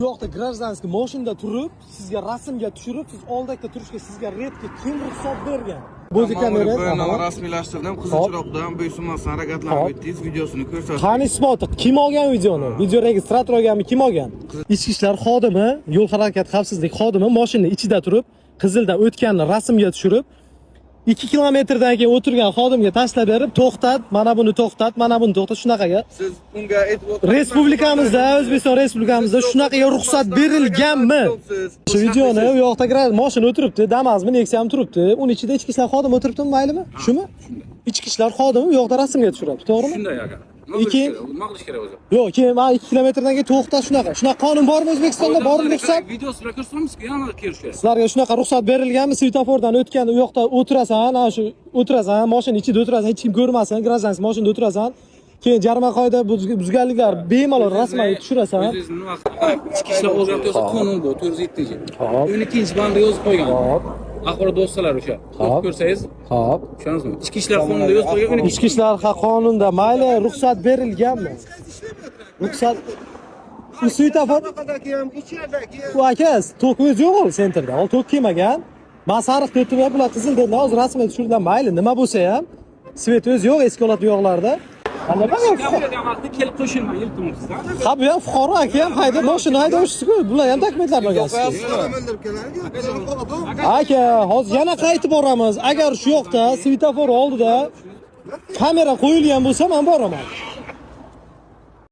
Bu yoqda grajdanskiy mashinada turib, sizga rasmga tushirib, siz oldakda turishga sizga redga kim ruxsat bergan? Bo'zi kamera rasmiylashtirdim, qizil chiroqdan bo'ysunmasdan harakatlanib o'tdingiz, videosini ko'rsating. Qani isboti? Kim olgan videoni? Video registrator olganmi, kim olgan? Ichki ishlar xodimi, yo'l harakat xavfsizlik xodimi mashina ichida turib, qizilda o'tganini rasmga tushirib, 2 kilometrdan keyin o'tirgan xodimga tashlab berib, to'xtat, mana buni to'xtat, mana buni to'xtat, shunaqaga. Siz unga aytib Respublikamizda, O'zbekiston Respublikamizda shunaqaga ruxsat berilganmi? Shu videoni u yoqda mashina o'tiribdi, Damas'mi, Nexia ham turibdi. Uning ichida ichki ishlar xodimi o'tiribdimi, maylimi? Shumi? Ichki ishlar xodimi u yoqda rasmga tushiribdi, to'g'rimi? Shunday aka. Nima qilish kerak o'zi? Yo'q, keyin mana 2 kilometrdan keyin to'xtat shunaqa. Shunaqa qonun bormi O'zbekistonda? Bormi ruxsat? Videosi bilan ko'rsamizki, yana kelishgan. Sizlarga shunaqa ruxsat berilganmi? Svetofordan o'tganda u yoqda o'tirasan, ana shu o'tirasan, mashina ichida o'tirasan, hech kim ko'rmasin, grajdanskiy mashinada o'tirasan. Keyin jarima qoida buzganliklar bemalol rasman tushirasan. O'zingizni nima ichki ishlar organizatsiyasi qonun bu 407-chi. 12-bandda yozib qo'ygan. Axborot do'stlar o'sha. O'qib ko'rsangiz, Xo'p. tushunasizmi? Ichki ishlar qonunida yozib qo'ygan. Ichki ishlar qonunida mayli ruxsat berilganmi? Ruxsat svetofor u aka, tok o'zi yo'q sentrda. O tok kelmagan. Men sariq deb turib, bular qizil deb hozir rasmga tushirdim, mayli, nima bo'lsa ham svet o'zi yo'q eski holat yo'qlarda. Ana bak. Kameraga vaqtda kelib qo'shilmay iltimosdan. Ha, bu ham fuqaro aka ham haydab mashina haydovchisi-ku. Bular ham dokumentlar bergansiz. Aka, hozir yana qaytib boramiz. Agar shu yoqda svetofor oldida kamera qo'yilgan bo'lsa, men boraman.